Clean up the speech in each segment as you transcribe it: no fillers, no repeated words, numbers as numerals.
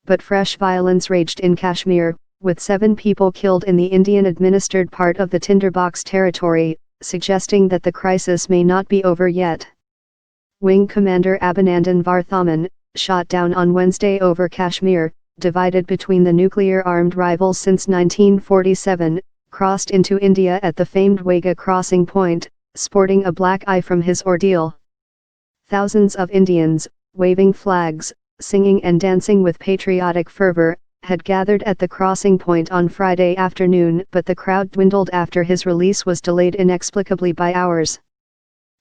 but fresh violence raged in Kashmir, with 7 people killed in the Indian-administered part of the tinder-box territory, suggesting that the crisis may not be over yet. Wing Commander Abhinandan Varthaman, shot down on Wednesday over Kashmir, divided between the nuclear-armed rivals since 1947, crossed into India at the famed Wagah crossing point, sporting a black eye from his ordeal. Thousands of Indians, waving flags, singing and dancing with patriotic fervor, had gathered at the crossing point on Friday afternoon, but the crowd dwindled after his release was delayed inexplicably by hours.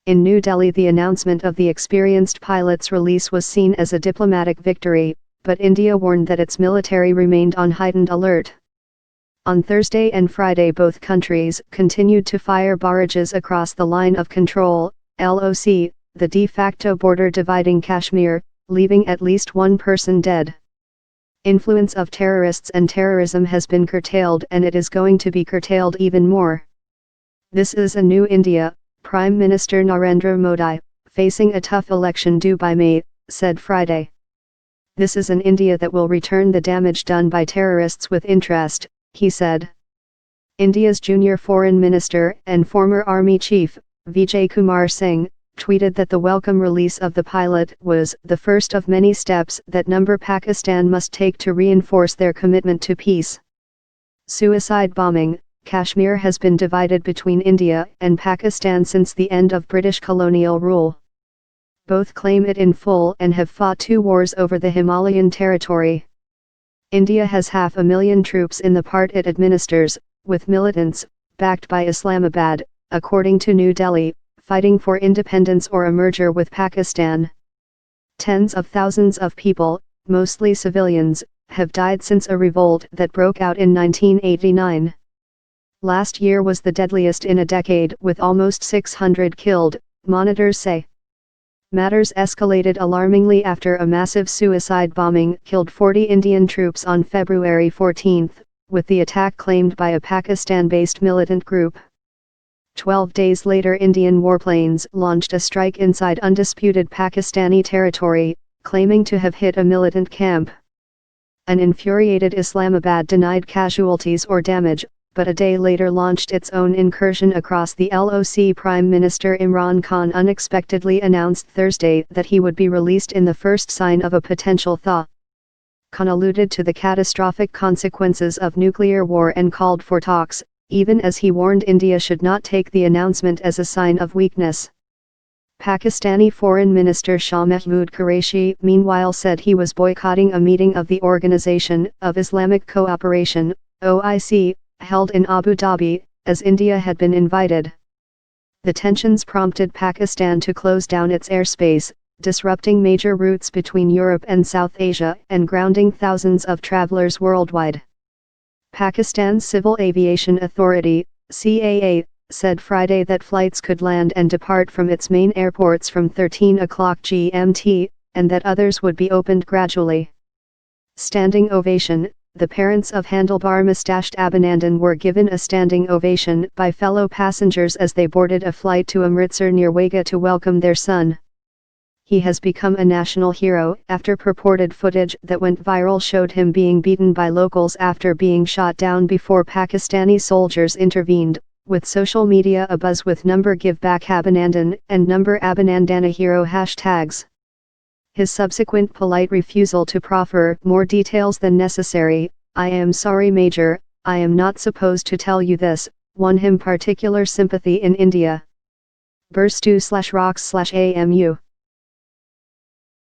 In New Delhi, the announcement of the experienced pilot's release was seen as a diplomatic victory, but India warned that its military remained on heightened alert. On Thursday and Friday, both countries continued to fire barrages across the line of control, LOC, the de facto border dividing Kashmir, leaving at least 1 person dead. Influence of terrorists and terrorism has been curtailed, and it is going to be curtailed even more. This is a new India, Prime Minister Narendra Modi, facing a tough election due by May, said Friday. This is an India that will return the damage done by terrorists with interest, he said. India's junior foreign minister and former army chief, Vijay Kumar Singh, tweeted that the welcome release of the pilot was the first of many steps that Pakistan must take to reinforce their commitment to peace. Suicide bombing. Kashmir has been divided between India and Pakistan since the end of British colonial rule. Both claim it in full and have fought 2 wars over the Himalayan territory. India has 500,000 troops in the part it administers, with militants, backed by Islamabad, according to New Delhi, fighting for independence or a merger with Pakistan. Tens of thousands of people, mostly civilians, have died since a revolt that broke out in 1989. Last year was the deadliest in a decade, with almost 600 killed, monitors say. Matters escalated alarmingly after a massive suicide bombing killed 40 Indian troops on February 14, with the attack claimed by a Pakistan-based militant group. 12 days later, Indian warplanes launched a strike inside undisputed Pakistani territory, claiming to have hit a militant camp. An infuriated Islamabad denied casualties or damage, but a day later launched its own incursion across the LOC. Prime Minister Imran Khan unexpectedly announced Thursday that he would be released in the first sign of a potential thaw. Khan alluded to the catastrophic consequences of nuclear war and called for talks, even as he warned India should not take the announcement as a sign of weakness. Pakistani Foreign Minister Shah Mahmood Qureshi meanwhile said he was boycotting a meeting of the Organization of Islamic Cooperation, OIC, held in Abu Dhabi, as India had been invited. The tensions prompted Pakistan to close down its airspace, disrupting major routes between Europe and South Asia and grounding thousands of travelers worldwide. Pakistan's Civil Aviation Authority, CAA, said Friday that flights could land and depart from its main airports from 13 o'clock GMT, and that others would be opened gradually. Standing ovation. The parents of handlebar-mustached Abhinandan were given a standing ovation by fellow passengers as they boarded a flight to Amritsar near Wagah to welcome their son. He has become a national hero after purported footage that went viral showed him being beaten by locals after being shot down before Pakistani soldiers intervened, with social media abuzz with "Give Back Abhinandan" and "Abhinandana Hero" hashtags. His subsequent polite refusal to proffer more details than necessary, "I am sorry Major, I am not supposed to tell you this," won him particular sympathy in India. Burstu/rocks/AMU